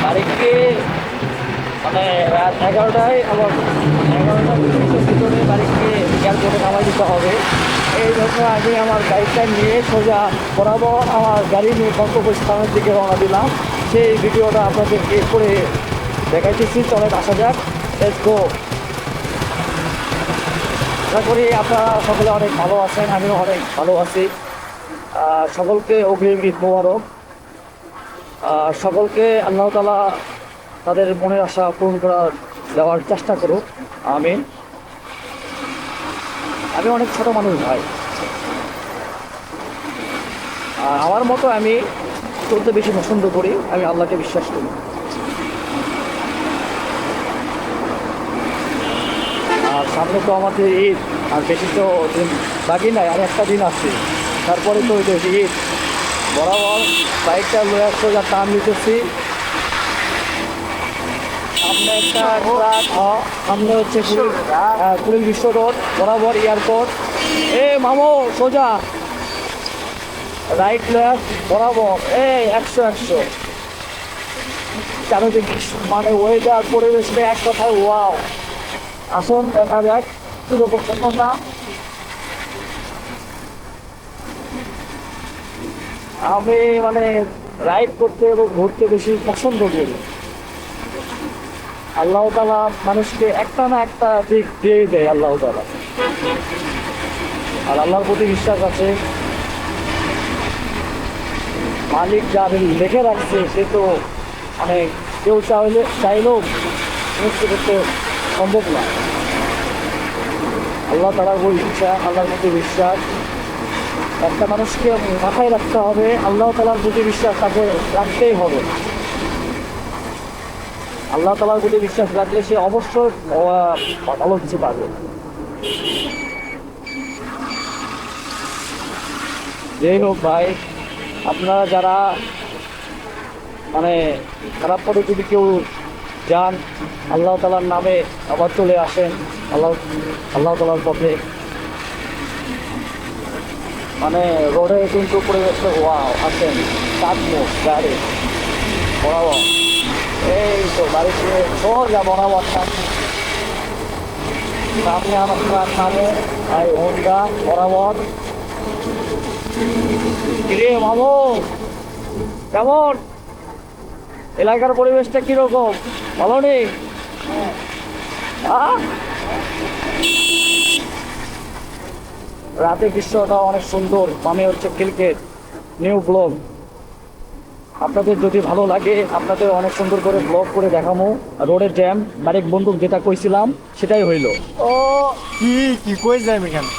বাড়ি গিয়ে মানে রাত 11টায় আবার 11টার ভিতরে বাড়ি গিয়ে এয়ারপোর্টে নামাই দিতে হবে। এই জন্য আমি আমার গাড়িটা নিয়ে সোজা বরাবর আমার গাড়ি নিয়ে গন্তব্যস্থানের দিকে রওনা দিলাম। সেই ভিডিওটা আপনাদেরকে করে দেখাইতেছি, চলেন আসা যাক, লেটস গো। আশা করি আপনারা সকলে অনেক ভালো আছেন, আমিও অনেক ভালো আছি। সকলকে অগ্রিম ঈদ মোবারক। সকলকে আল্লাহ তাআলা তাদের মনের আশা পূরণ দেওয়ার চেষ্টা করুক, আমিন। আমি অনেক ছোট মানুষ ভাই, আমার মতো আমি চলতে বেশি পছন্দ করি, আমি আল্লাহকে বিশ্বাস করি। আর সামনে তো আমাদের ঈদ, আর বেশি তো দিন বাকি নাই, আর একটা দিন আছে, তারপরে তো ওই ঈদ। বরাবর বাইকটা লয়ে আসতে যা টান নিতেছি, সামনে একটা ট্রাক, সামনে হচ্ছে কুড়িল বিশ্ব রোড, বরাবর এয়ারপোর্ট। এ মামো সোজা রাইট লেফট বরাবর, এই 100 চারিদিকে মানে ওয়েদার পরিবেশটা এক কথায় ওয়াও। আসুন দেখা যাক কিরকম ঘটনা। আমি মানে রাইড করতে এবং ঘুরতে বেশি পছন্দ করি। আল্লাহ তাআলা মানুষকে একটা না একটা দিক দিয়েই দেয় আল্লাহ তাআলা, আর আল্লাহর প্রতি বিশ্বাস আছে। মালিক যার লিখে রাখছে সে তো মানে কেউ চাইলেও মুক্তি করতে সম্ভব না। আল্লাহ তাআলার উপর ইচ্ছা, আল্লাহর প্রতি বিশ্বাস, একটা মানুষকে মাথায় রাখতে হবে, আল্লাহ তাআলার প্রতি বিশ্বাস তাকে রাখতেই হবে। আল্লাহ তাআলার প্রতি বিশ্বাস রাখলে সে অবশ্যই ভালো কিছু পাবে। যাই হোক ভাই, আপনারা যারা মানে খারাপ পথে যদি কেউ যান, আল্লাহ তাআলার নামে আবার চলে আসেন আল্লাহ তাআলার পথে। মানে রোডে কিন্তু পরিবেশটা ওয়াও আছেন, চাঁদমুখ গাড়ি বরাবর, এই তো বাড়িতে সোজা বরাবর সামনে আমার সামনে এই হোন্ডা বরাবর। কিরে মামু, কেমন এলাকার পরিবেশটা কিরকম, ভালো নেই? রাতে দৃশ্যটা অনেক সুন্দর, মানে হচ্ছে ক্রিকেট নিউ ব্লগ। আপনাদের যদি ভালো লাগে আপনাদের অনেক সুন্দর করে ব্লগ করে দেখামো। রোডের জ্যাম ডাইরেক্ট বন্দুক যেটা কইছিলাম সেটাই হইল। ও কি কি কই যাই এখানে?